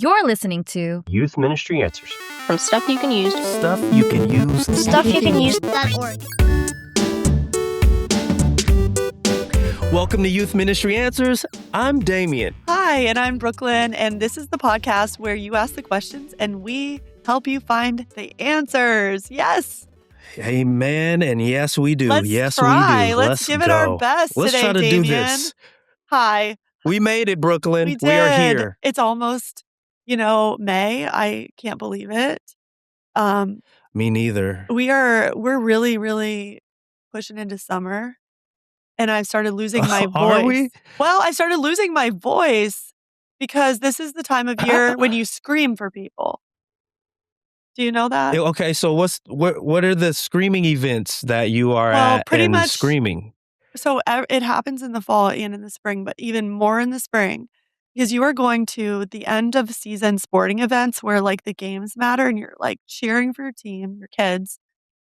You're listening to Youth Ministry Answers. From stuff you can use. Stuff you can use. StuffYouCanUse.org. Welcome to Youth Ministry Answers. I'm Damean. Hi, and I'm Brooklyn, and this is the podcast where you ask the questions and we help you find the answers. Yes. Amen. And yes, we do. Let's yes, try. we do. Let's give it our best Let's today, try to Damean. do this. Hi. We made it, Brooklyn. We did. We are here. It's almost, May. I can't believe it. Me neither. We're really, really pushing into summer. And I've started losing my voice. Are we? Well, I started losing my voice because this is the time of year when you scream for people. Do you know that? Okay, so what are the screaming events that you are at pretty and much screaming? So it happens in the fall and in the spring, but even more in the spring because you are going to the end of season sporting events where like the games matter and you're like cheering for your team, your kids,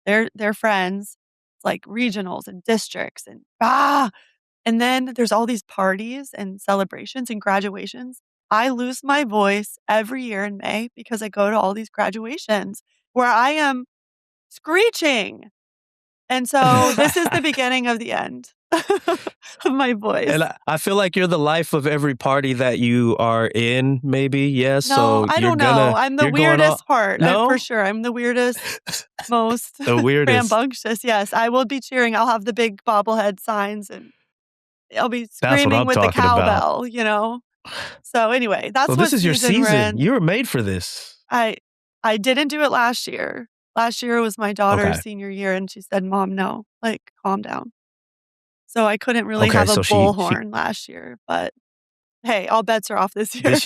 their friends. Like regionals and districts and then there's all these parties and celebrations and graduations. I lose my voice every year in May because I go to all these graduations where I am screeching. And so this is the beginning of the end of my voice. And I feel like you're the life of every party that you are in, maybe, yes? No, so I don't know. I'm the weirdest part. No? For sure. I'm the weirdest, most the weirdest. rambunctious. Yes, I will be cheering. I'll have the big bobblehead signs and I'll be screaming with the cowbell, So anyway, that's what this is your season. You were made for this. I didn't do it last year. Last year was my daughter's senior year, and she said, "Mom, no, like calm down." So I couldn't really have a bullhorn last year, but hey, all bets are off this year.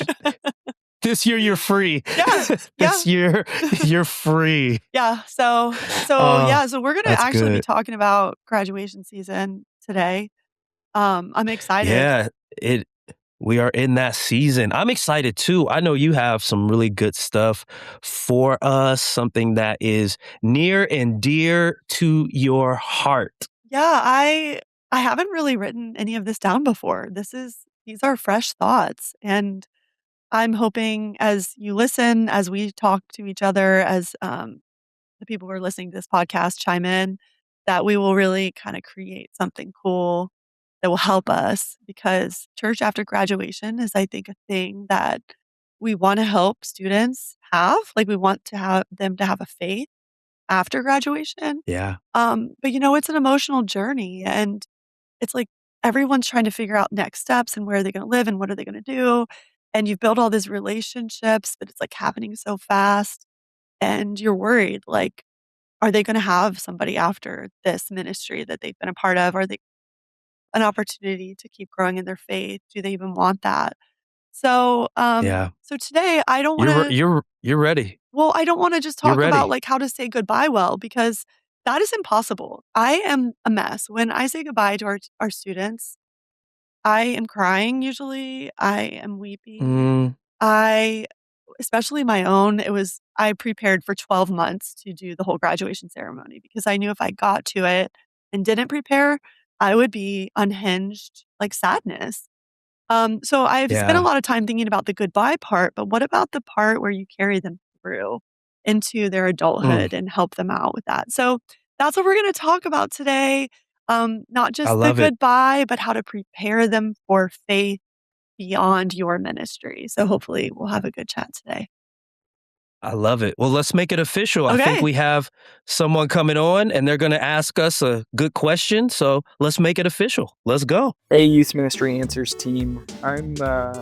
This year you're free. Yeah. This year you're free. Yeah. So we're gonna actually be talking about graduation season today. I'm excited. Yeah, we are in that season. I'm excited too. I know you have some really good stuff for us, something that is near and dear to your heart. Yeah, I haven't really written any of this down before. These are fresh thoughts, and I'm hoping as you listen, as we talk to each other, as the people who are listening to this podcast chime in, that we will really kind of create something cool that will help us, because church after graduation is, I think, a thing that we want to help students have. Like we want to have them to have a faith after graduation. Yeah. But it's an emotional journey, and it's like everyone's trying to figure out next steps and where are they going to live and what are they going to do. And you've built all these relationships, but it's like happening so fast, and you're worried, like, are they going to have somebody after this ministry that they've been a part of? Are they an opportunity to keep growing in their faith? Do they even want that? So, so today I don't want to. You're ready. Well, I don't want to just talk about like how to say goodbye well, because that is impossible. I am a mess when I say goodbye to our students. I am crying usually. I am weeping. Especially my own. I prepared for 12 months to do the whole graduation ceremony because I knew if I got to it and didn't prepare, I would be unhinged, like sadness. So I've spent a lot of time thinking about the goodbye part, but what about the part where you carry them through into their adulthood and help them out with that? So that's what we're going to talk about today. Not just the goodbye, but how to prepare them for faith beyond your ministry. So hopefully we'll have a good chat today. I love it. Well, let's make it official. Okay. I think we have someone coming on and they're going to ask us a good question. So let's make it official. Let's go. Hey, Youth Ministry Answers team. I'm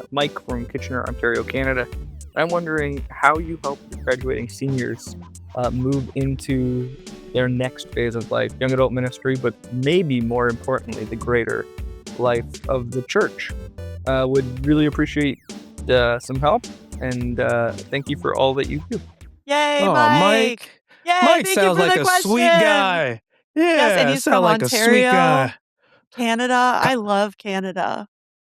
Mike from Kitchener, Ontario, Canada. I'm wondering how you help your graduating seniors move into their next phase of life, young adult ministry, but maybe more importantly, the greater life of the church. Would really appreciate some help. And thank you for all that you do. Yay, Oh, Mike. Yay, Mike thank sounds you for like the a question. sweet guy. Yeah, Yes, and he's sounds from like a sweet Ontario, guy. Canada. I love Canada.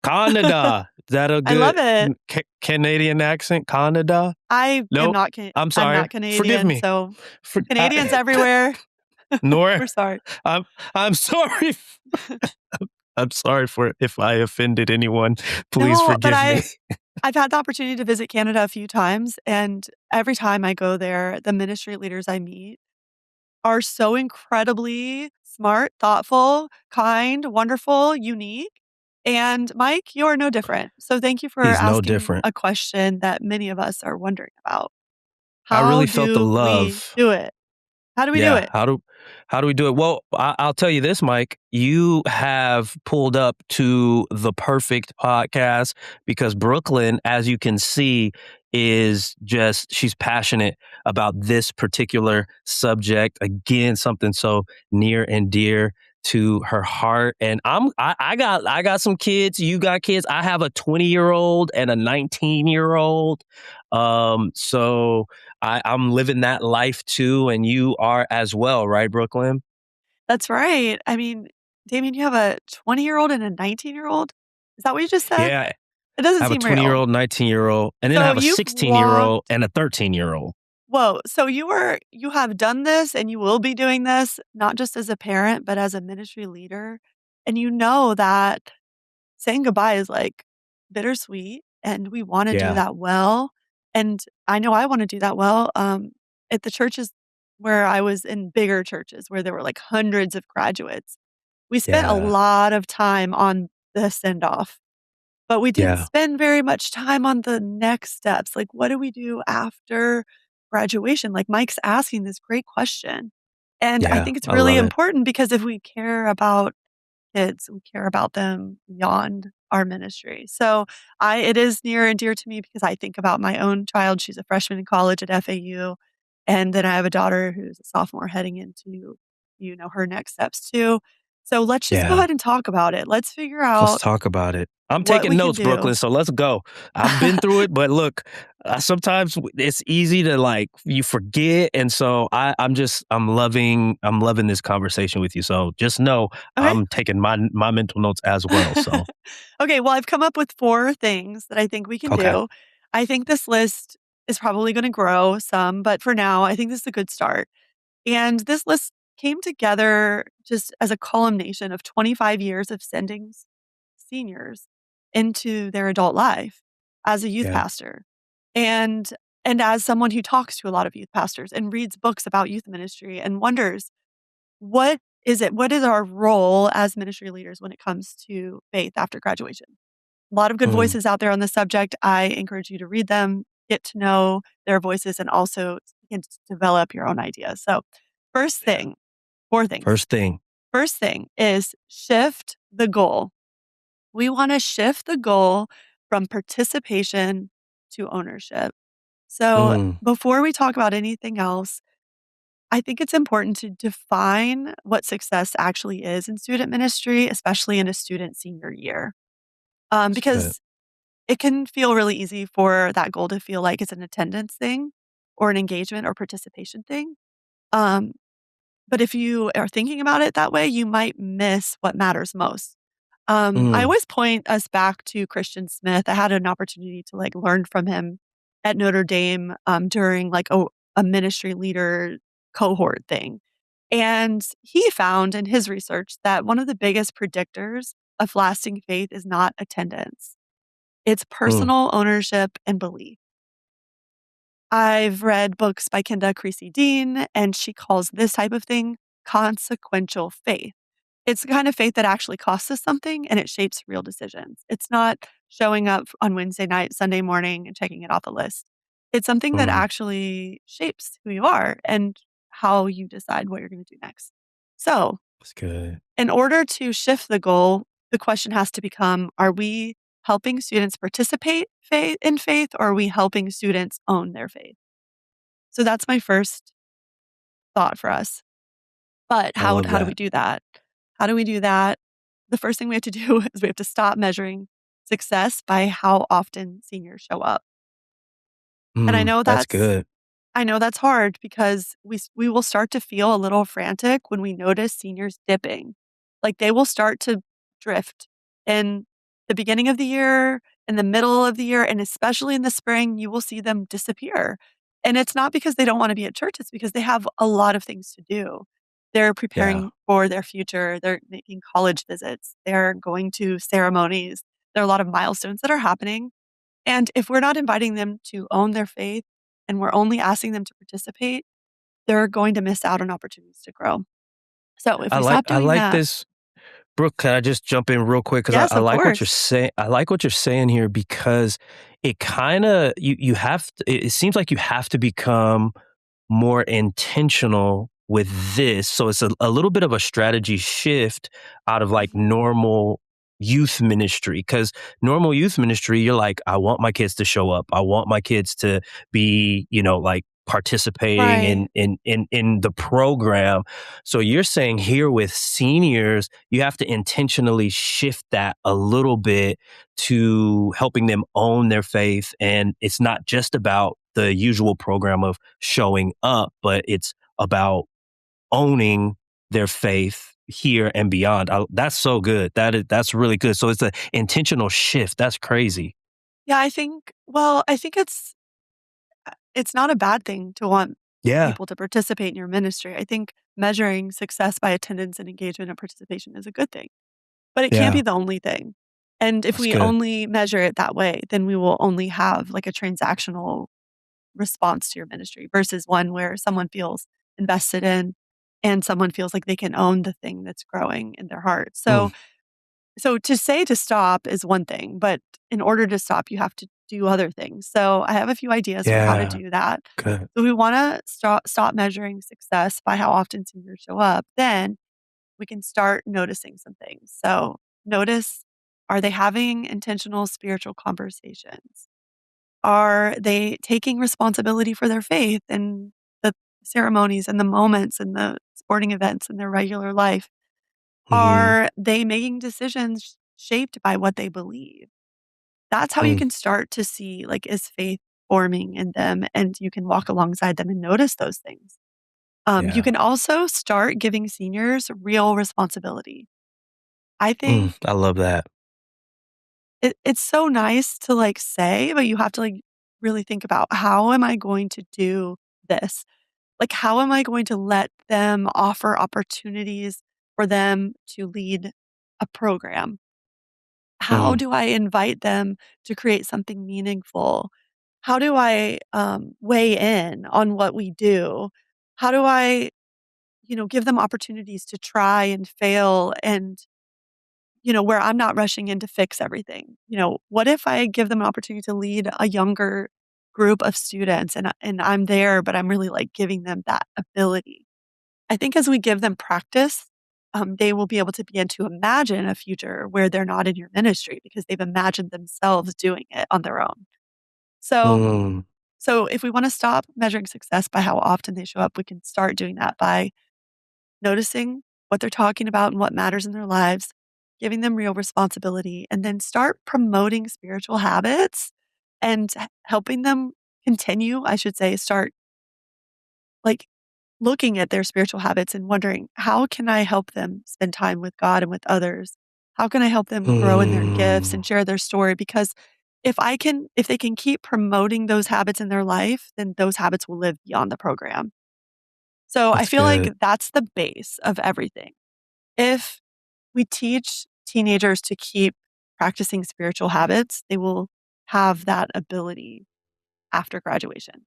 Canada. Is that a good I love it. Canadian accent? Canada? I Nope. am not I'm sorry. I'm not Canadian. Forgive me. So Canadians everywhere. Nor We're sorry. I'm sorry. I'm sorry for if I offended anyone. Please No, but forgive me. I've had the opportunity to visit Canada a few times, and every time I go there, the ministry leaders I meet are so incredibly smart, thoughtful, kind, wonderful, unique. And Mike, you are no different. So thank you for He's no asking different. a question that many of us are wondering about. I How really felt the do we love. do it? How do we do Yeah, it? how do we do it? Well, I'll tell you this, Mike. You have pulled up to the perfect podcast because Brooklyn, as you can see, is just she's passionate about this particular subject. Again, something so near and dear to her heart. And I got some kids. You got kids. I have a 20-year-old and a 19-year-old. So I'm living that life too, and you are as well, right, Brooklyn? That's right. I mean, Damien, you have a 20-year-old and a 19-year-old? Is that what you just said? Yeah, It I doesn't have a seem real. 20-year-old, 19-year-old, and then I So have a you've 16-year-old walked and a 13-year-old. Whoa, so you have done this and you will be doing this, not just as a parent, but as a ministry leader, and you know that saying goodbye is, like, bittersweet, and we wanna do Yeah, that well, and I know I wanna do that well, at the churches where I was in bigger churches where there were, like, hundreds of graduates, we spent a yeah, lot of time on the send-off. But we didn't yeah, spend very much time on the next steps, like, what do we do after graduation? Like, Mike's asking this great question, and I yeah, think it's I really love it. important because if we care about kids, we care about them beyond our ministry. So, I it is near and dear to me because I think about my own child, she's a freshman in college at FAU, and then I have a daughter who's a sophomore heading into, her next steps too. So, let's just go Yeah. ahead and talk about it. Let's figure Let's out talk about it. I'm what taking we can notes, do. Brooklyn, so let's go. I've been through it, but look, sometimes it's easy to like you forget, and so I'm loving this conversation with you. So just know Okay. I'm taking my mental notes as well. So Okay, well, I've come up with 4 things that I think we can okay, do. I think this list is probably gonna grow some, but for now, I think this is a good start. And this list came together just as a culmination of 25 years of sending seniors into their adult life as a youth yeah, pastor. And and as someone who talks to a lot of youth pastors and reads books about youth ministry and wonders what is it? What is our role as ministry leaders when it comes to faith after graduation? A lot of good mm, voices out there on the subject. I encourage you to read them, get to know their voices, and also begin to develop your own ideas. So, first yeah. thing, 4 things. First thing, First thing is shift the goal. We want to shift the goal from participation to ownership. So, mm, before we talk about anything else, I think it's important to define what success actually is in student ministry, especially in a student senior year, that's good. because it can feel really easy for that goal to feel like it's an attendance thing or an engagement or participation thing. Um, but if you are thinking about it that way, you might miss what matters most. I Mm, always point us back to Christian Smith. I had an opportunity to like learn from him at Notre Dame during like a ministry leader cohort thing. And he found in his research that one of the biggest predictors of lasting faith is not attendance, it's mm, personal ownership and belief. I've read books by Kenda Creasy Dean, and she calls this type of thing consequential faith. It's the kind of faith that actually costs us something and it shapes real decisions. It's not showing up on Wednesday night, Sunday morning, and checking it off a list. It's something that mm, actually shapes who you are and how you decide what you're going to do next. So, that's good. in order to shift the goal, the question has to become, are we helping students participate in faith or are we helping students own their faith? So that's my first thought for us. But I how love how do we that. do that? How do we do that? The first thing we have to do is we have to stop measuring success by how often seniors show up. And That's good. I know that's hard because we will start to feel a little frantic when we notice seniors dipping. Like they will start to drift in the beginning of the year, in the middle of the year, and especially in the spring, you will see them disappear. And it's not because they don't want to be at church, it's because they have a lot of things to do. They're Yeah. preparing for their future. They're making college visits. They're going to ceremonies. There are a lot of milestones that are happening. And if we're not inviting them to own their faith and we're only asking them to participate, they're going to miss out on opportunities to grow. So if we stop I doing like that, this. Brooke, can I just jump in real quick? Because yes, I of like what you're course. saying. I like what you're saying here because it kind of you have to, it seems like you have to become more intentional with this. So it's a little bit of a strategy shift out of like Mhm. normal youth ministry. Because normal youth ministry, you're like, I want my kids to show up. I want my kids to be, like participating Right. in the program. So you're saying here with seniors, you have to intentionally shift that a little bit to helping them own their faith. And it's not just about the usual program of showing up, but it's about owning their faith here and beyond. That's so good. That's really good. So it's an intentional shift. That's crazy. Yeah, I think it's not a bad thing to want Yeah. people to participate in your ministry. I think measuring success by attendance and engagement and participation is a good thing, but it can't Yeah. be the only thing. And if That's we good. only measure it that way, then we will only have like a transactional response to your ministry versus one where someone feels invested in and someone feels like they can own the thing that's growing in their heart. Mm, So to say to stop is one thing, but in order to stop, you have to do other things. So I have a few ideas for how to yeah. do that. Good. So we want to stop measuring success by how often seniors show up. Then we can start noticing some things. So notice, are they having intentional spiritual conversations? Are they taking responsibility for their faith and the ceremonies and the moments and the sporting events in their regular life? Hmm. Are they making decisions shaped by what they believe? That's how you Mm, can start to see, like, is faith forming in them, and you can walk alongside them and notice those things. You yeah. can also start giving seniors real responsibility. I think I love that. it's so nice to, like, say, but you have to, like, really think about, "How am I going to do this?" Like, how am I going to let them offer opportunities for them to lead a program? How Mm, do I invite them to create something meaningful? How do I, weigh in on what we do? How do I, give them opportunities to try and fail and, where I'm not rushing in to fix everything? What if I give them an opportunity to lead a younger group of students and I'm there, but I'm really, like, giving them that ability? I think as we give them practice, they will be able to begin to imagine a future where they're not in your ministry because they've imagined themselves doing it on their own. So, mm, so if we want to stop measuring success by how often they show up, we can start doing that by noticing what they're talking about and what matters in their lives, giving them real responsibility, and then start promoting spiritual habits and helping them continue, I should say, start like looking at their spiritual habits and wondering, how can I help them spend time with God and with others? How can I help them grow in their gifts mm. and share their story? Because if they can keep promoting those habits in their life, then those habits will live beyond the program. So I That's feel like good. that's the base of everything. If we teach teenagers to keep practicing spiritual habits, they will have that ability after graduation.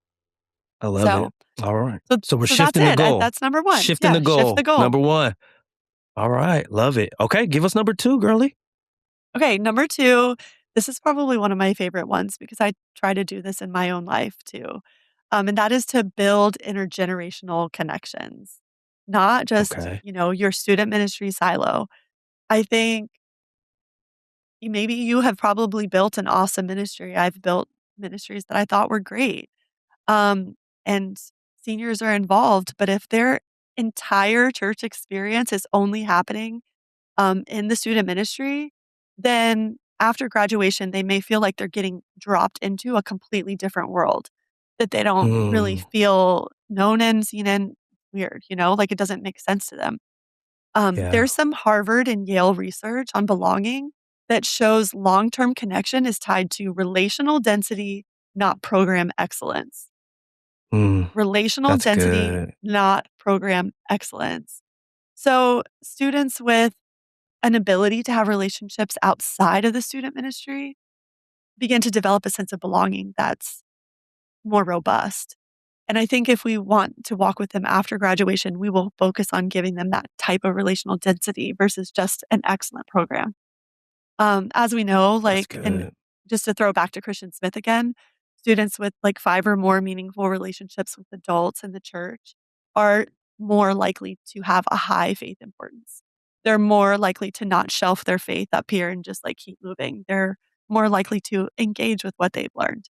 I love it. So, All right. so, So we're so that's shifting the it. goal. That's number one. Shifting the Yeah, shift the goal. goal. Number one. All right. Love it. Okay. Give us number two, girly. Okay, number 2, this is probably one of my favorite ones because I try to do this in my own life too. And that is to build intergenerational connections, not just, Okay. your student ministry silo. I think maybe you have probably built an awesome ministry. I've built ministries that I thought were great. And seniors are involved, but if their entire church experience is only happening in the student ministry, then after graduation, they may feel like they're getting dropped into a completely different world that they don't really Mm, feel known in, seen in. Weird, like it doesn't make sense to them. yeah. There's some Harvard and Yale research on belonging that shows long term connection is tied to relational density, not program excellence. Mm, Relational that's density, good. not program excellence. So, students with an ability to have relationships outside of the student ministry begin to develop a sense of belonging that's more robust. And I think if we want to walk with them after graduation, we will focus on giving them that type of relational density versus just an excellent program. As we know, That's like, and good. just to throw back to Christian Smith again, students with like 5 or more meaningful relationships with adults in the church are more likely to have a high faith importance. They're more likely to not shelf their faith up here and just like keep moving. They're more likely to engage with what they've learned.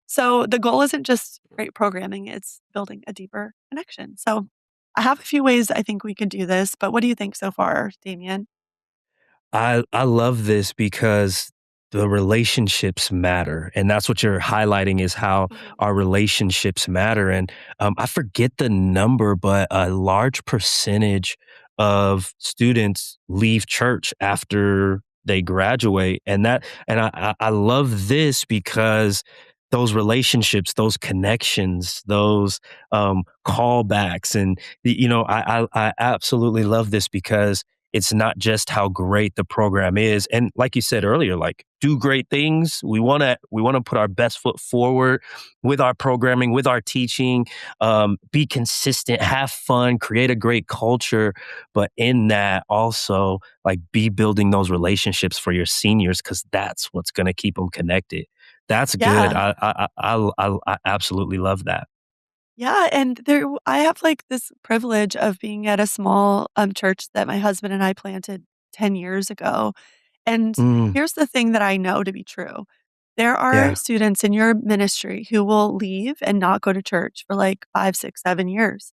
So the goal isn't just great programming, it's building a deeper connection. So I have a few ways I think we could do this, but what do you think so far, Damien? I love this because the relationships matter, and that's what you're highlighting is how Mhm. our relationships matter, and, I forget the number, but a large percentage of students leave church after they graduate, and I love this because those relationships, those connections, those, callbacks, and, I absolutely love this because it's not just how great the program is. And like you said earlier, like do great things. We want to put our best foot forward with our programming, with our teaching, be consistent, have fun, create a great culture. But in that also like be building those relationships for your seniors because that's what's going to keep them connected. That's good. Yeah. I absolutely love that. Yeah, and I have, like, this privilege of being at a small, church that my husband and I planted 10 years ago, and Mm, here's the thing that I know to be true. There are yeah, students in your ministry who will leave and not go to church for, like, 5, 6, 7 years.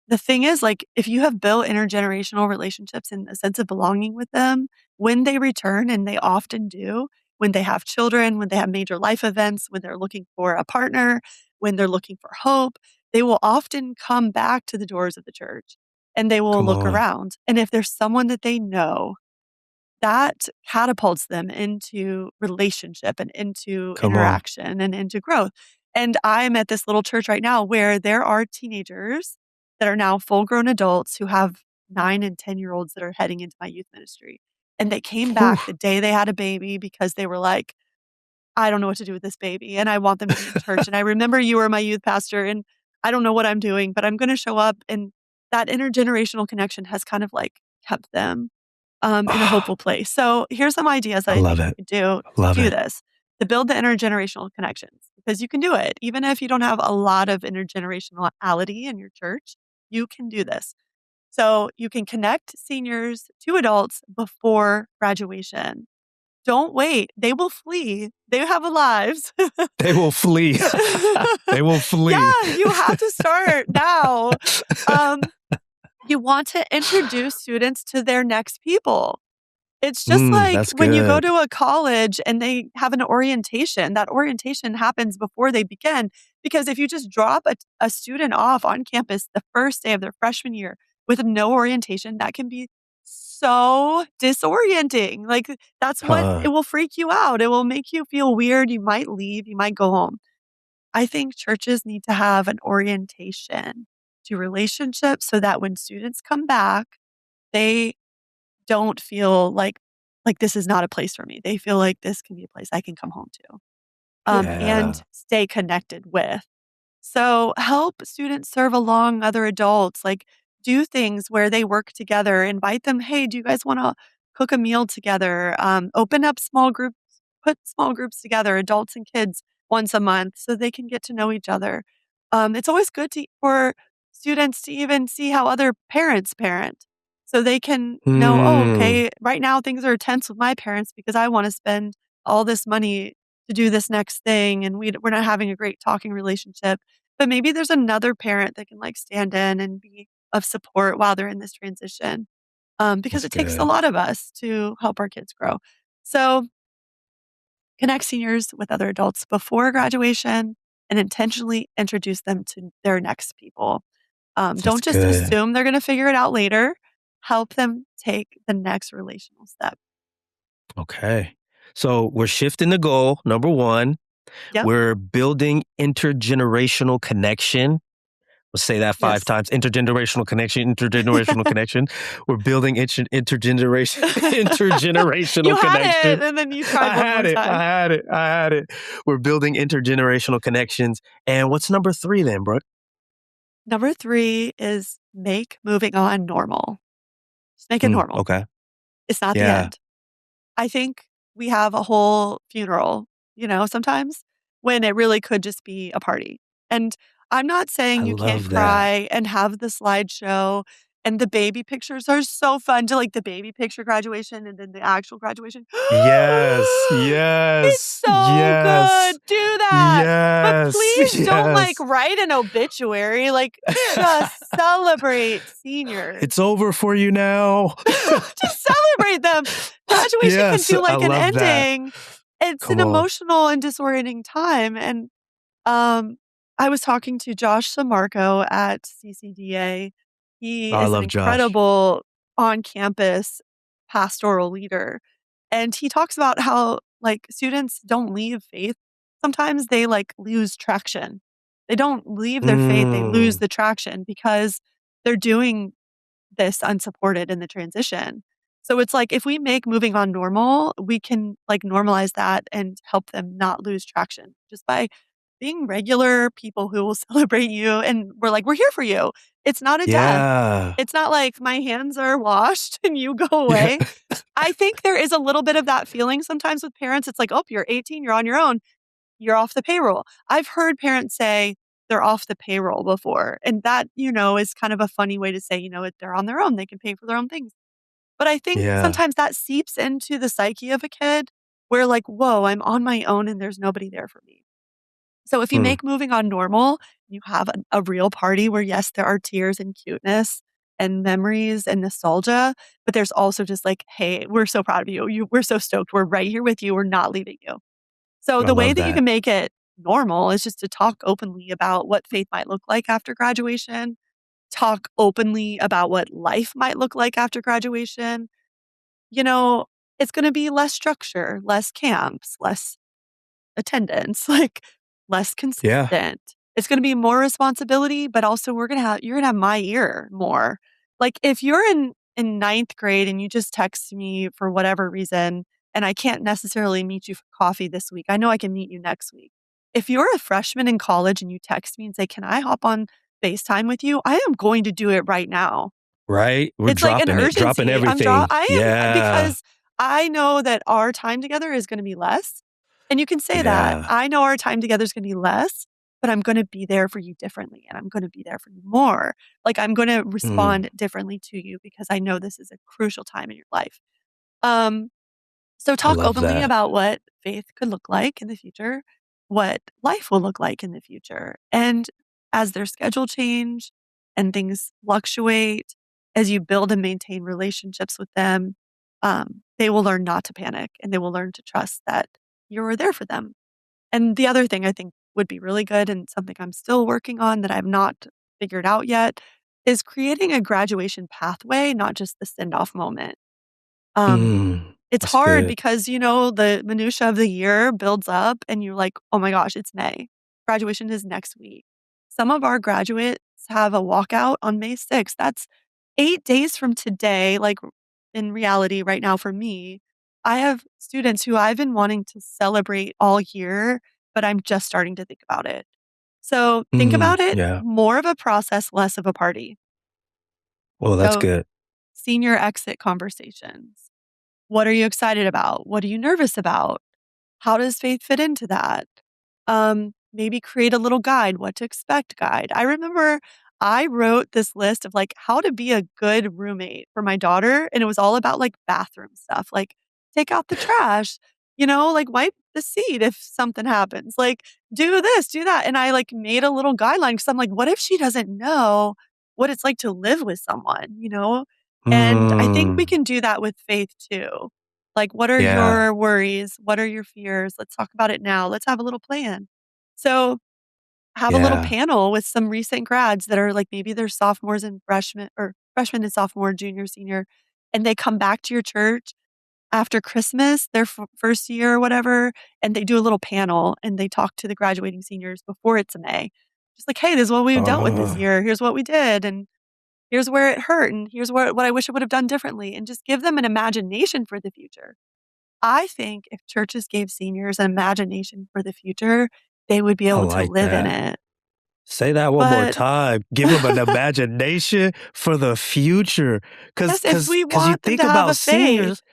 The thing is, like, if you have built intergenerational relationships and a sense of belonging with them, when they return, and they often do, when they have children, when they have major life events, when they're looking for a partner, when they're looking for hope, they will often come back to the doors of the church and they will come look on. around. And if there's someone that they know that catapults them into relationship and into Come on. interaction and into growth. And I'm at this little church right now where there are teenagers that are now full grown adults who have 9 and 10-year-olds that are heading into my youth ministry. And they came Whew. back the day they had a baby because they were like, I don't know what to do with this baby and I want them to be in church. And I remember you were my youth pastor and I don't know what I'm doing, but I'm going to show up. And that intergenerational connection has kind of like kept them in a hopeful place. So here's some ideas that I I love think you it. could do I to love do it. this, to build the intergenerational connections, because you can do it. Even if you don't have a lot of intergenerationality in your church, you can do this. So you can connect seniors to adults before graduation. Don't wait. They will flee. They have lives. They will flee. They will flee. Yeah, you have to start now. Um, you want to introduce students to their next people. It's just like That's when you go good. to a college and they have an orientation, that orientation happens before they begin. Because if you just drop a student off on campus the first day of their freshman year with no orientation, that can be so disorienting. Like, that's what it Huh. will freak you out. It will make you feel weird. You might leave, you might go home. I think churches need to have an orientation to relationships so that when students come back, they don't feel like this is not a place for me. They feel like this can be a place I can come home to, and Yeah. stay connected with. So help students serve along other adults, like do things where they work together, invite them, hey, do you guys want to cook a meal together? Open up small groups, put small groups together, adults and kids once a month so they can get to know each other. It's always good for students to even see how other parents parent so they can know, oh, Mm. okay, right now things are tense with my parents because I want to spend all this money to do this next thing and we're not having a great talking relationship, but maybe there's another parent that can, like, stand in and be of support while they're in this transition, because That's it takes a good. lot of us to help our kids grow. So, connect seniors with other adults before graduation and intentionally introduce them to their next people. That's Don't just good. assume they're gonna figure it out later. Help them take the next relational step. Okay. So we're shifting the goal. Number one, Yep. we're building intergenerational connection. Let's say that 5 Yes. times. Intergenerational connection. We're building intergenerational You had connection. it, and then you tried one more time. I had it. We're building intergenerational connections. And what's number 3 then, Brooke? Number 3 is make moving on normal. Just make it normal. Okay. It's not the Yeah. end. I think we have a whole funeral, sometimes when it really could just be a party. And I'm not I saying you can't love that. cry and have the slideshow, and the baby pictures are so fun to like the baby picture graduation and then the actual graduation. Yes, It's yes, so good. yes, Do that. But yes, please don't like yes. write an obituary. Like just celebrate seniors. It's over for you now. Just celebrate them. Graduation can Yes, feel I like an love that. ending. It's an Come on. emotional and disorienting time. And um, I was talking to Josh Samarco at CCDA. He I is an love Josh. incredible on-campus pastoral leader. And he talks about how like students don't leave faith. Sometimes they like lose traction. They don't leave their faith, they lose Mm, the traction because they're doing this unsupported in the transition. So it's like if we make moving on normal, we can like normalize that and help them not lose traction just by being regular people who will celebrate you. And we're like, we're here for you. It's not a death. yeah. It's not like my hands are washed and you go Yeah. away. I think there is a little bit of that feeling sometimes with parents. It's like, oh, you're 18, you're on your own, you're off the payroll. I've heard parents say they're off the payroll before. And that, is kind of a funny way to say, they're on their own. They can pay for their own things. But I think Yeah. sometimes that seeps into the psyche of a kid where, like, whoa, I'm on my own and there's nobody there for me. So if you Mm, make moving on normal, you have a real party where, yes, there are tears and cuteness and memories and nostalgia, but there's also just like, hey, we're so proud of you. We're so stoked. We're right here with you. We're not leaving you. So I the way love that you that. can make it normal is just to talk openly about what faith might look like after graduation, talk openly about what life might look like after graduation. You know, it's going to be less structure, less camps, less attendance, like less Yeah. consistent. It's going to be more responsibility, but also you're going to have my ear more. Like if you're in ninth grade and you just text me for whatever reason, and I can't necessarily meet you for coffee this week, I know I can meet you next week. If you're a freshman in college and you text me and say, "Can I hop on FaceTime with you?" I am going to do it right now. Right? We're It's like an dropping urgency. everything. I am Yeah. because I know that our time together is gonna be less, and you can say that. Yeah. I know our time together is gonna be less, but I'm gonna be there for you differently, and I'm gonna be there for you more. Like, I'm gonna Mm, respond differently to you because I know this is a crucial time in your life. Um so I talk love openly that. about what faith could look like in the future, what life will look like in the future. And as their schedule change and things fluctuate, as you build and maintain relationships with them, they will learn not to panic and they will learn to trust that you're there for them. And the other thing I think would be really good and something I'm still working on that I've not figured out yet is creating a graduation pathway, not just the send off moment. Um, it's That's hard good. because, the minutia of the year builds up and you're like, "Oh my gosh, it's May. Graduation is next week." Some of our graduates have a walkout on May 6th. That's 8 days from today. Like, in reality, right now for me, I have students who I've been wanting to celebrate all year, but I'm just starting to think about it. So, think about it Yeah. more of a process, less of a party. Well, that's So, good. senior exit conversations. What are you excited about? What are you nervous about? How does faith fit into that? Maybe create a little guide, what to expect guide. I remember I wrote this list of like how to be a good roommate for my daughter. And it was all about like bathroom stuff, like take out the trash, like wipe the seat if something happens, like do this, do that. And I like made a little guideline because I'm like, what if she doesn't know what it's like to live with someone? And I think we Mm, can do that with faith too. Like, what are yeah. your worries? What are your fears? Let's talk about it now. Let's have a little plan. So, have a little Yeah. panel with some recent grads that are like maybe they're sophomores and freshmen or freshman and sophomore, junior, senior, and they come back to your church after Christmas, their first year or whatever, and they do a little panel and they talk to the graduating seniors before it's a May. Just like, "Hey, this is what we've dealt with this Oh, year. Here's what we did, and here's where it hurt, and here's what I wish I would have done differently," and just give them an imagination for the future. I think if churches gave seniors an imagination for the future, they would be I able to like live in that. it. Say that one more But time. Give them an imagination for the future, yes, if we cause you want them think to have about a faith. seniors.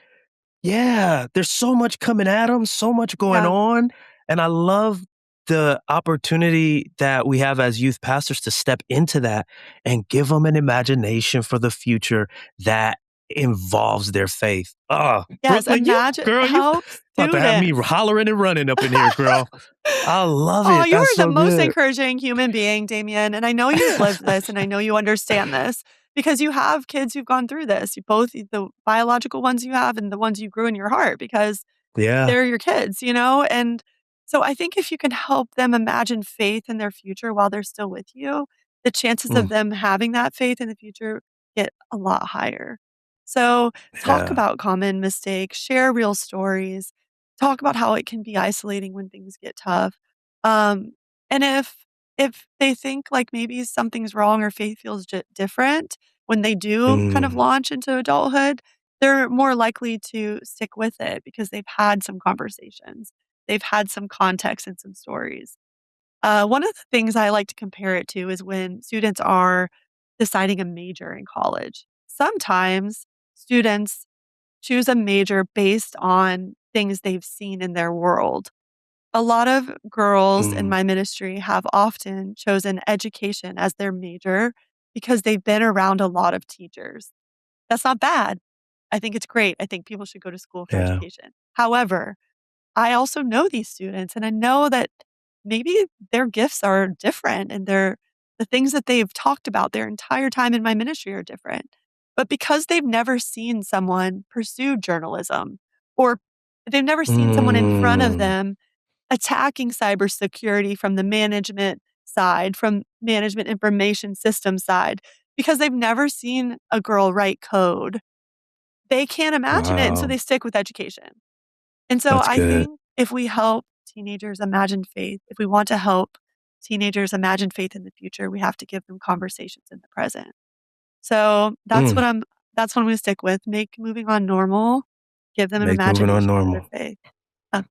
Yeah, there's so much coming at them, so much going Yeah. on, and I love the opportunity that we have as youth pastors to step into that and give them an imagination for the future that involves their faith. Oh, Yes, Brooklyn, imagine you how about to have me students hollering and running up in here, girl. I love Oh, it. you That's are the so most good. encouraging human being, Damien, and I know you've lived this, and I know you understand this because you have kids who've gone through this. You both the biological ones you have and the ones you grew in your heart because Yeah. they're your kids, you know? And so I think if you can help them imagine faith in their future while they're still with you, the chances of Mm, them having that faith in the future get a lot higher. So talk yeah. about common mistakes, share real stories, talk about how it can be isolating when things get tough. Um, and if they think like maybe something's wrong or faith feels different when they do kind of Mm, launch into adulthood, they're more likely to stick with it because they've had some conversations. They've had some context and some stories. One of the things I like to compare it to is when students are deciding a major in college. Sometimes students choose a major based on things they've seen in their world. A lot of girls in mm, my ministry have often chosen education as their major because they've been around a lot of teachers. That's not bad. I think it's great. I think people should go to school for yeah. education. However, I also know these students and I know that maybe their gifts are different and the things that they've talked about their entire time in my ministry are different. But because they've never seen someone pursue journalism or they've never seen someone in front of Mm, them attacking cybersecurity from the management side, from management information system side, because they've never seen a girl write code, they can't imagine it, and so wow. they stick with education. And so That's I good. think if we help teenagers imagine faith, if we want to help teenagers imagine faith in the future, we have to give them conversations in the present. So Mm, that's what I'm gonna stick with. Make moving on normal, give them an make moving on imagination for their normal. faith. Uh,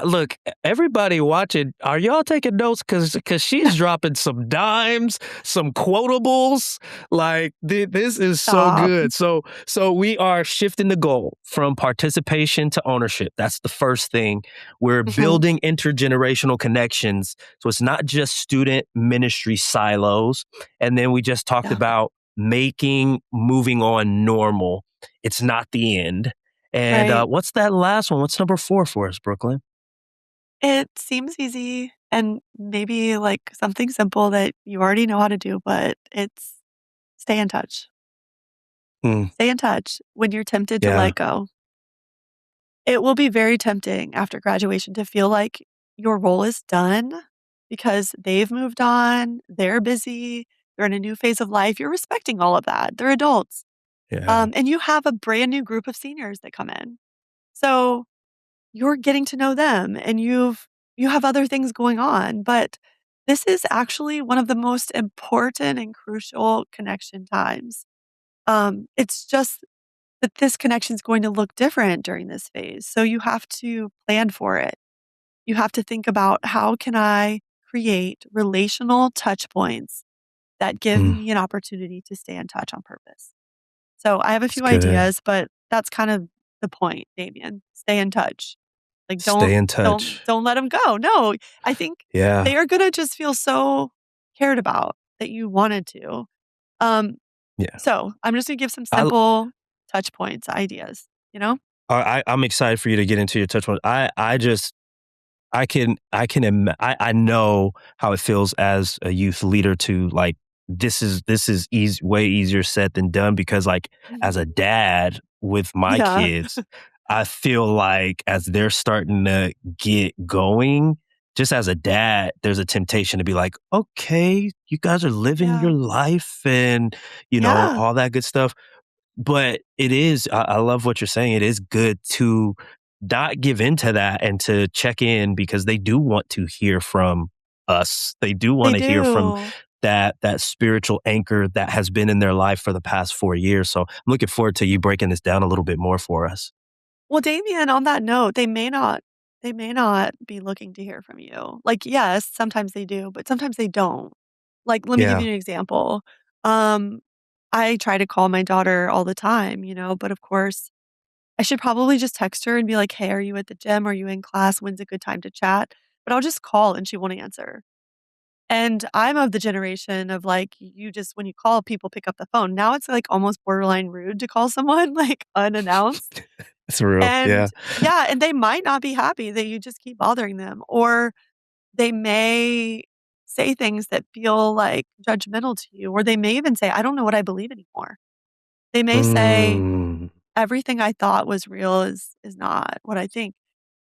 Look, everybody watching, are y'all taking notes? Cause she's dropping some dimes, some quotables. Like this is so stop. good. So we are shifting the goal from participation to ownership. That's the first thing. We're Mhm. building intergenerational connections. So it's not just student ministry silos. And then we just talked Yeah, about making moving on normal. It's not the end. And, right. what's that last one? What's number 4 for us, Brooklyn? It seems easy and maybe like something simple that you already know how to do, but it's stay in touch. Mm, Stay in touch when you're tempted to yeah, let go. It will be very tempting after graduation to feel like your role is done because they've moved on, they're busy, they're in a new phase of life. You're respecting all of that. They're adults. yeah. And you have a brand new group of seniors that come in. So you're getting to know them and you have other things going on, but this is actually one of the most important and crucial connection times. It's just that this connection is going to look different during this phase. So you have to plan for it. You have to think about how can I create relational touch points that give Mm, me an opportunity to stay in touch on purpose. So I have a that's few good. ideas, but that's kind of the point, Damien. Stay in touch. Like Stay in don't touch. don't let them go. No, I think Yeah, they are gonna just feel so cared about that you wanted to. Um, yeah. so I'm just gonna give some I simple touch points, ideas, you know? I'm excited for you to get into your touch point. I know how it feels as a youth leader to like this is easy, way easier said than done because like as Mhm. a dad with my Yeah. kids, I feel like as they're starting to get going, just as a dad, there's a temptation to be like, okay, you guys are living Yeah. your life and Yeah. all that good stuff. But I love what you're saying. It is good to not give into that and to check in because they do want to hear from us. They do They wanna hear from do. that spiritual anchor that has been in their life for the past 4 years, so I'm looking forward to you breaking this down a little bit more for us. Well, Damien, on that note, they may not be looking to hear from you. Like, yes, sometimes they do, but sometimes they don't. Like, let me give Yeah. you an example. Um, I try to call my daughter all the time, but of course, I should probably just text her and be like, "Hey, are you at the gym? Are you in class? When's a good time to chat?" But I'll just call and she won't answer. And I'm of the generation of, like, you just when you call, people pick up the phone. Now it's, like, almost borderline rude to call someone, like, unannounced. It's real, And yeah. yeah, and they might not be happy that you just keep bothering them, or they may say things that feel, like, judgmental to you, or they may even say, "I don't know what I believe anymore." They may say, Mm, "Everything I thought was real is not what I think."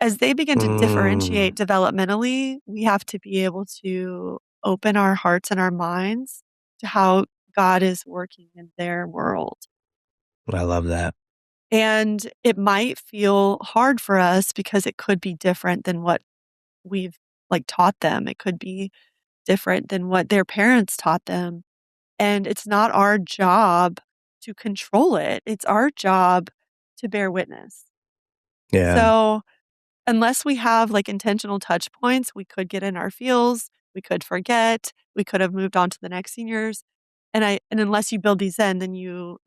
As they begin to mm. differentiate developmentally, we have to be able to open our hearts and our minds to how God is working in their world. I love that. And it might feel hard for us because it could be different than what we've, like, taught them. It could be different than what their parents taught them, and it's not our job to control it. It's our job to bear witness. Yeah, So, unless we have, like, intentional touch points, we could get in our feels, we could forget, we could have moved on to the next seniors, and unless you build these in, then you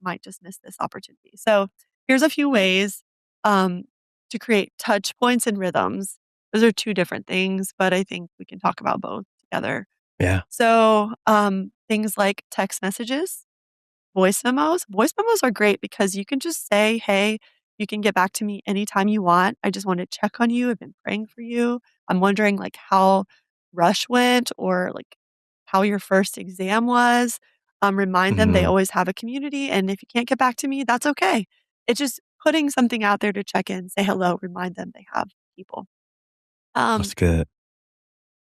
might just miss this opportunity. So, here's a few ways, um, to create touch points and rhythms. Those are 2 different things, but I think we can talk about both together. yeah. So, things like text messages. Voice memos are great because you can just say, "Hey, you can get back to me anytime you want. I just want to check on you. I've been praying for you. I'm wondering, like, how rush went or, like, how your first exam was." Remind them they Mhm. always have a community, and if you can't get back to me, that's okay. It's just putting something out there to check in, say hello, remind them they have people. Um, That's good.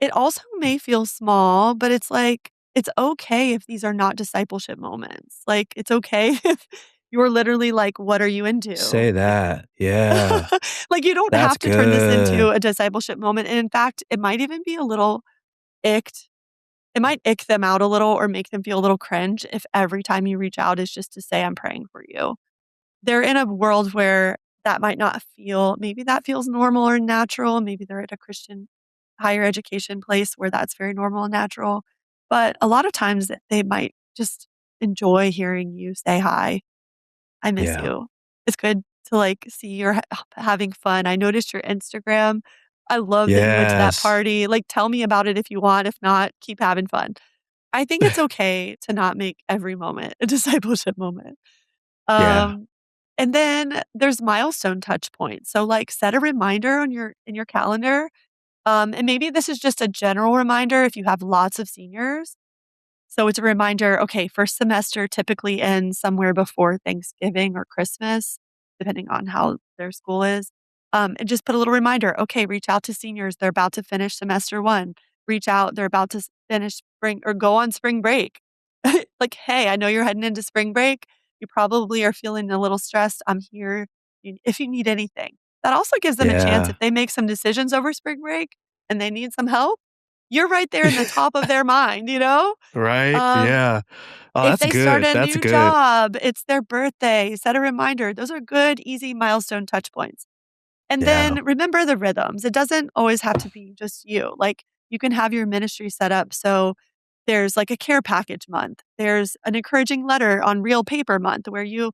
it also may feel small, but it's like, it's okay if these are not discipleship moments. Like, it's okay if you're literally like, "What are you into?" Say Like that. Yeah. like, you don't That's have to turn this into good. a discipleship moment, and in fact, it might even be a little icked. It might ick them out a little or make them feel a little cringe if every time you reach out is just to say, "I'm praying for you." They're in a world where that might not feel maybe that feels normal or natural, maybe they're at a Christian higher education place where that's very normal and natural, but a lot of times they might just enjoy hearing you say, "Hi, I miss Yeah. you." It's good to, like, see you're having fun. "I noticed your Instagram. I love that you went to that Yes. party. Like, tell me about it if you want. If not, keep having fun." I think it's okay to not make every moment a discipleship moment. Yeah. Um, and then there's milestone touch points. So, like, set a reminder on your in your calendar, and maybe this is just a general reminder if you have lots of seniors. So it's a reminder, okay, first semester typically ends somewhere before Thanksgiving or Christmas, depending on how their school is. And just put a little reminder, okay, reach out to seniors. They're about to finish semester one. Reach out. They're about to finish spring or go on spring break. Like, hey, I know you're heading into spring break. You probably are feeling a little stressed. I'm here if you need anything. That also gives them a chance Yeah. if they make some decisions over spring break and they need some help, you're right there in the top of their mind? Right? Um, Yeah. Oh, if that's they start good. a That's new good. job, it's their birthday, set a reminder. Those are good, easy milestone touch points. And Yeah. then remember the rhythms. It doesn't always have to be just you. Like, you can have your ministry set up so there's, like, a care package month. There's an encouraging letter on real paper month where you,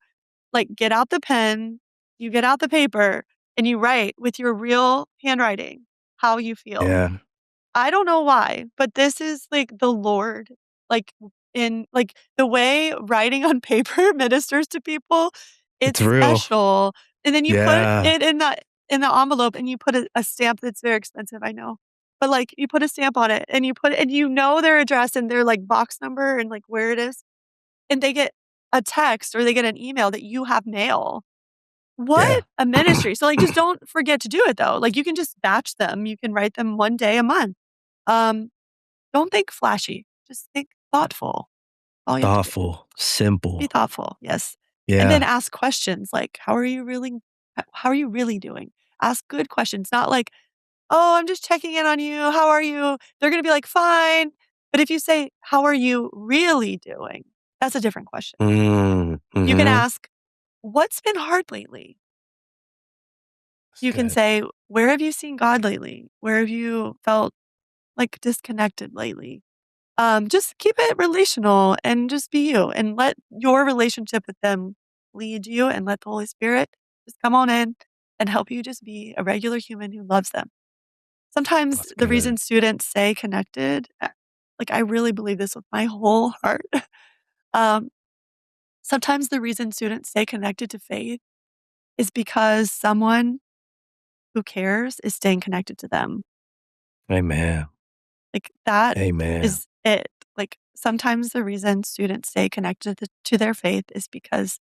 like, get out the pen, you get out the paper, and you write with your real handwriting how you feel. Yeah. I don't know why, but this is, like, the Lord, like, in like, the way writing on paper ministers to people, It's it's real. special, and then you put Yeah. it in the envelope, and you put a stamp that's very expensive, I know, but, like, you put a stamp on it, and you put it and you know their address and their, like, box number and, like, where it is, and they get a text or they get an email that you have mail. Yeah. What a ministry. So, like, just don't forget to do it, though. Like, you can just batch them. You can write them 1 day a month. Um, don't think flashy, just think thoughtful. All you have to do. Thoughtful. Be Simple. thoughtful, yes. And then Yeah. ask questions like, how are you really doing?" Ask good questions, not like, "Oh, I'm just checking in on you. How are you?" They're gonna be like, "Fine." But if you say, "How are you really doing?" That's a different question. You can Mhm. ask, "What's been hard lately?" That's You can good. say, "Where have you seen God lately? Where have you felt, like, disconnected lately?" Just keep it relational and just be you, and let your relationship with them lead you, and let the Holy Spirit just come on in and help you just be a regular human who loves them. Sometimes That's the good. reason students stay connected, like, I really believe this with my whole heart. Um, Sometimes the reason students stay connected to faith is because someone who cares is staying connected to them. Amen. Like, that Amen. is it. Like, sometimes the reason students stay connected to their faith is because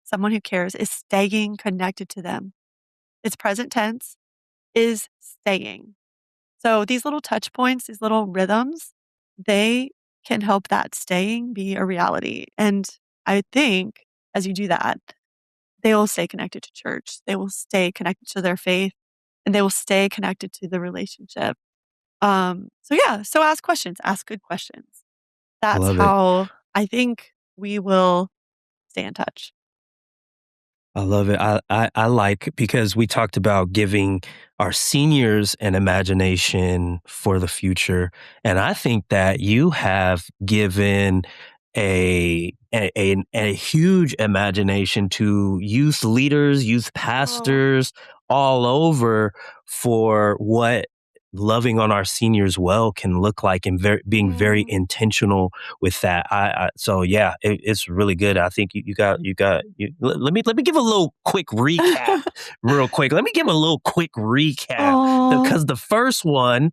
someone who cares is staying connected to them. It's present tense, is staying. So these little touch points, these little rhythms, they can help that staying be a reality. And I think as you do that, they will stay connected to church. They will stay connected to their faith and they will stay connected to the relationship. So yeah, so ask questions, ask good questions. I That's love it. how I think we will stay in touch. I love it. I like because we talked about giving our seniors an imagination for the future, and I think that you have given a huge imagination to youth leaders, youth Oh, pastors all over for what loving on our seniors well can look like and being very oh, intentional with that. So yeah, it's really good. I think let me give a little quick recap real quick. Let me give a little quick recap oh, because the first one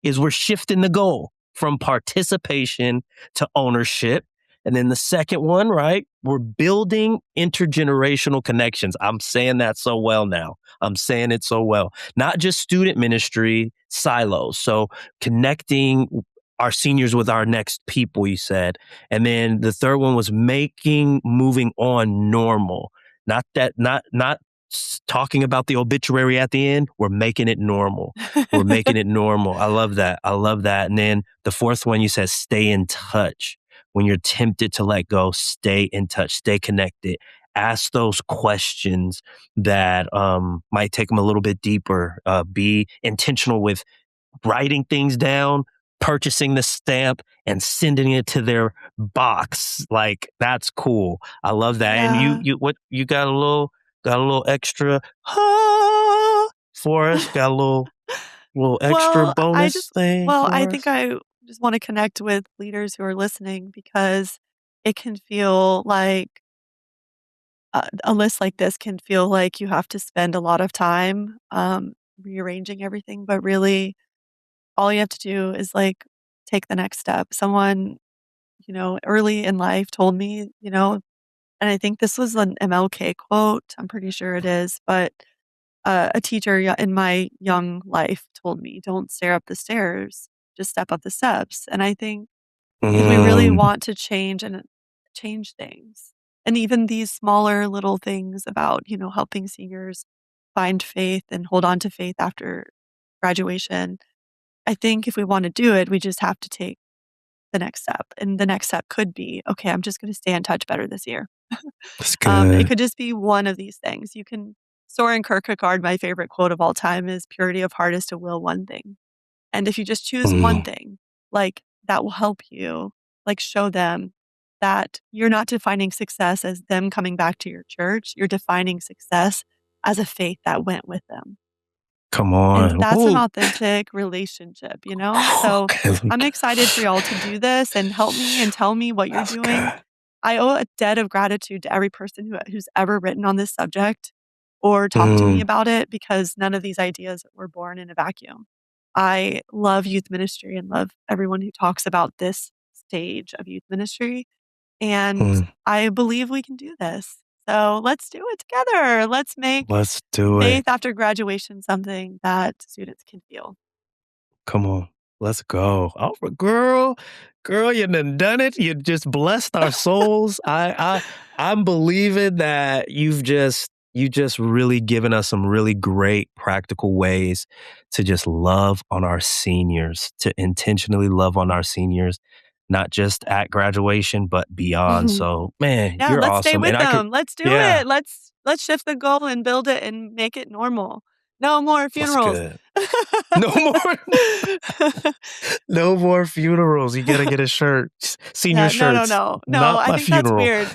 is we're shifting the goal from participation to ownership. And then the second one, right? We're building intergenerational connections. I'm saying that so well now. I'm saying it so well. Not just student ministry silos. So connecting our seniors with our next people, you said. And then the third one was making moving on normal. Not talking about the obituary at the end. We're making it normal. We're making it normal. I love that. I love that. And then the fourth one, you said stay in touch. When you're tempted to let go, stay in touch, stay connected. Ask those questions that might take them a little bit deeper. Be intentional with writing things down, purchasing the stamp, and sending it to their box. Like that's cool. I love that. And yeah. you got a little extra for us. Got a little extra Well, bonus thing I for think us. I just wanna connect with leaders who are listening because it can feel like a list like this can feel like you have to spend a lot of time, rearranging everything, but really all you have to do is, like, take the next step. Someone, early in life told me, and I think this was an MLK quote, I'm pretty sure it is, but, a teacher in my young life told me, "Don't stare up the stairs, just step up the steps." And I think if we really Mm, want to change things, and even these smaller little things about, helping seniors find faith and hold on to faith after graduation, I think if we wanna do it, we just have to take the next step, and the next step could be, "Okay, I'm just gonna stay in touch better this year." that's It good. could just be one of these things. Soren Kierkegaard, my favorite quote of all time is, "Purity of heart is to will one thing." And if you just choose one Mm, thing, like, that will help you, like, show them that you're not defining success as them coming back to your church, you're defining success as a faith that went with them. come And on. that's an Ooh. authentic relationship, you know? So, Okay. I'm excited for y'all to do this and help me and tell me what you're That's doing. good. I owe a debt of gratitude to every person who's ever written on this subject or talked to me Mm, about it because none of these ideas were born in a vacuum. I love youth ministry and love everyone who talks about this stage of youth ministry, and mm. I believe we can do this. So, let's do it together. Let's make Let's do it. faith after graduation something that students can feel. Come on. Let's go. Oh, girl, you done it. You just blessed our souls. I'm believing that you've just You just really given us some really great practical ways to just love on our seniors, to intentionally love on our seniors, not just at graduation, but beyond. So, man, Yeah, you're let's stay awesome. with And I could, them. Let's do yeah, it. Let's shift the goal and build it and make it normal. No more that's funerals. good. No more, no more funerals. You gotta get a shirt, senior Yeah, no, no, shirts, no. No, not I my think that's funeral. weird.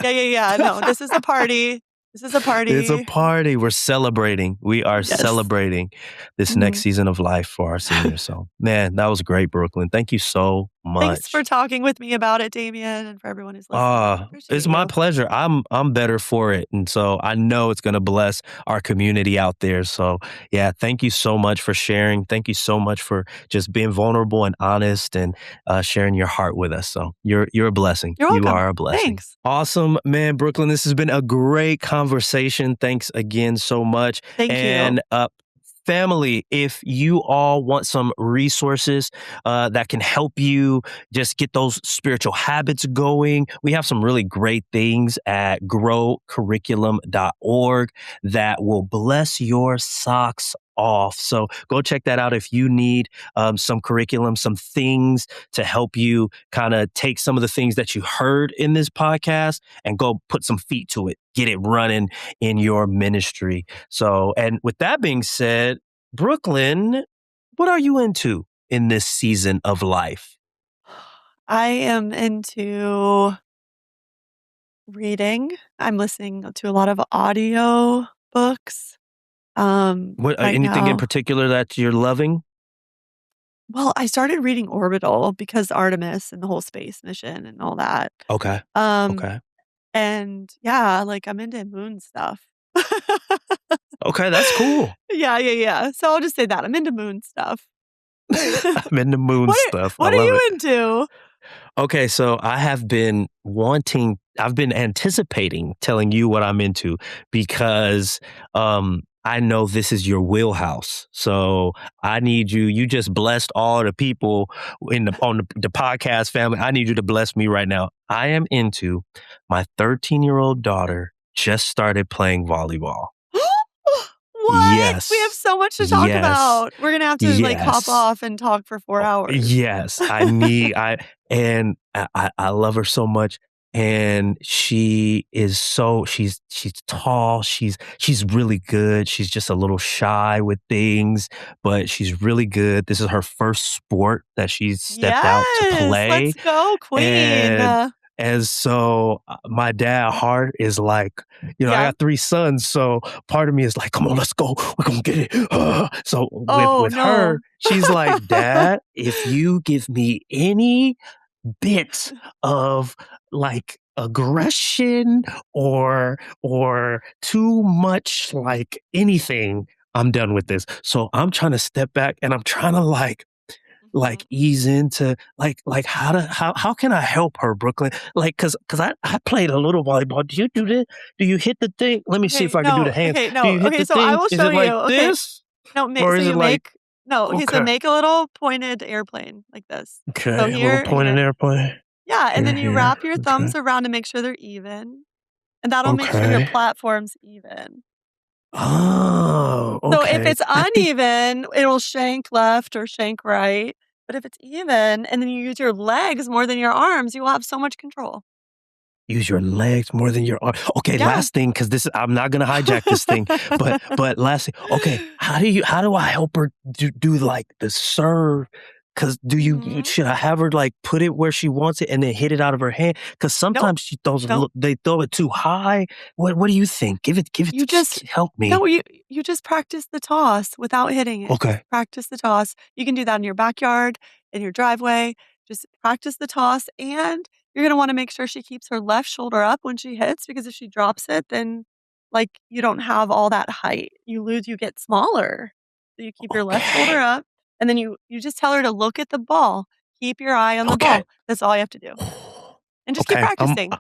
Yeah, yeah, yeah. No, this is a party. This is a It's a party. party. We're celebrating. We are Yes. celebrating this next Mhm. season of life for our seniors. So, man, that was great, Brooklyn. Thank you so Thanks for much. talking with me about it, Damien, and for everyone who's listening. Appreciate It's my you. pleasure. I'm better for it. And so I know it's gonna bless our community out there. So yeah, thank you so much for sharing. Thank you so much for just being vulnerable and honest and sharing your heart with us. So you're a blessing. You're You welcome. are a blessing. Thanks. Awesome, man, Brooklyn. This has been a great conversation. Thanks again so much. Thank you. And family, if you all want some resources that can help you just get those spiritual habits going, we have some really great things at growcurriculum.org that will bless your socks off. So go check that out if you need some curriculum, some things to help you kind of take some of the things that you heard in this podcast and go put some feet to it, get it running in your ministry. So, and with that being said, Brooklyn, what are you into in this season of life? I am into reading. I'm listening to a lot of audio books What right anything in now. particular that you're loving? Well, I started reading Orbital because Artemis and the whole space mission and all that. Okay. Um, Okay. and yeah, like I'm into moon stuff. Okay, that's cool. Yeah, yeah, yeah. So I'll just say that I'm into moon stuff. I'm into moon What are, stuff. I what are love it. you into? Okay, so I've been anticipating telling you what I'm into because I know this is your wheelhouse. So I need you. You just blessed all the people on the podcast family. I need you to bless me right now. I am into my 13-year-old daughter just started playing volleyball. What? We have Yes. so much to talk Yes. about. We're gonna have to like hop Yes. off and talk for 4 hours. Yes, I need I love her so much, and she's tall, she's really good, she's just a little shy with things, but she's really good. This is her first sport that she's stepped out to Yes, play, let's go, queen. and so, my dad heart is like, I Yeah. got 3 sons, so part of me is like, "Come on, let's go. We're gonna get it." So Oh with her, no. she's like, "Dad, if you give me any bit of, like, aggression or too much, like, anything, I'm done with this." So I'm trying to step back, and I'm trying to, Mhm. ease into how can I help her, Brooklyn? Like, cause I played a little volleyball. Do you do this? Do you hit the thing? Let me see Okay, if I can do the no. hands. Okay, Do no. you hit Okay, the so I thing? will Is show it you. like Okay. this? No, Or so is it you like make no, okay, so okay, make a little pointed airplane like this. So okay, a little here and pointed here. airplane. Yeah, and Here, then you here. wrap your Okay. thumbs around to make sure they're even, and that'll make sure your Okay. platform's even. Oh, So if okay. it's I think uneven, it'll shank left or shank right. But if it's even and then you use your legs more than your arms, you will have so much control. use your legs more than your arm. Okay, Yeah. last thing, because this I'm not gonna hijack this thing, but last thing. Okay, how do I help her do like the serve? Because Mhm. should I have her like put it where she wants it and then hit it out of her hand? Because Nope. sometimes she throws Nope. they throw it too high. What do you think? You just Help me. no, you just practice the toss without hitting it. Just Okay, practice the toss. You can do that in your backyard, in your driveway. Just practice the toss, and you're gonna wanna make sure she keeps her left shoulder up when she hits, because if she drops it, then, like, you don't have all that height. You get smaller. So you keep your left shoulder okay, up, and then you just tell her to look at the ball. Keep your eye on the okay, ball. That's all you have to do, and just keep okay. practicing.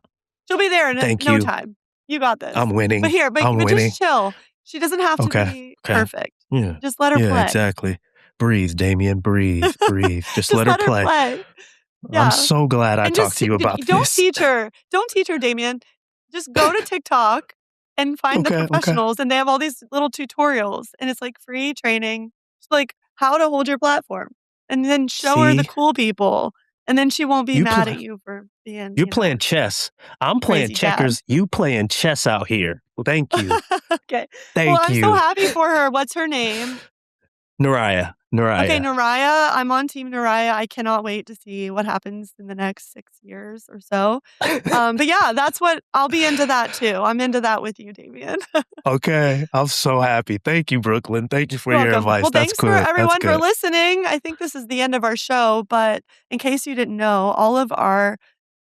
She'll be there in Thank no you. time. You got this. I'm But winning. here, but I'm but winning. just chill. She doesn't have to Okay. be Okay. perfect. Yeah. Just let her Yeah, play. exactly. Breathe, Damien, breathe, breathe. Just Just let her let her play. play. I'm Yeah, so glad I and talked just to you about don't this. teach her. Don't teach her, Damien. Just go to TikTok and find the Okay. professionals, and they have all these little tutorials, and it's, like, free training. It's like, how to hold your platform, and then show her the See, cool people, and then she won't be you mad play. at you for being, You're playing chess. I'm playing crazy dad. checkers. You playing chess out here. Well, thank you. Okay. Well, Thank I'm so you. happy for her. What's her name? Naraya. Okay, Naraya. Naraya. I'm on team Naraya. I cannot wait to see what happens in the next 6 years or so. But yeah, that's what I'll be into that too. I'm into that with you, Damean. Okay. I'm so happy. Thank you, Brooklyn. Thank you for You're your welcome. advice. Well, That's thanks for good. That's everyone for good. listening. I think this is the end of our show, but in case you didn't know, all of our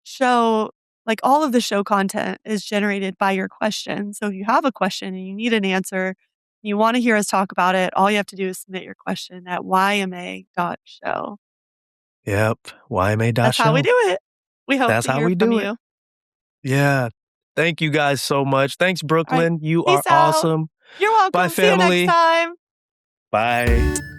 show, like all of the show content is generated by your question. So if you have a question and you need an answer, you want to hear us talk about it, all you have to do is submit your question at yma.show. Yep. YMA That's how we show. do it. We hope That's to how hear we from do you. it. All Yeah. Thank you guys so much. Thanks, right. Brooklyn. You are Peace out. awesome. You're Bye, welcome. See you next family. time. Bye.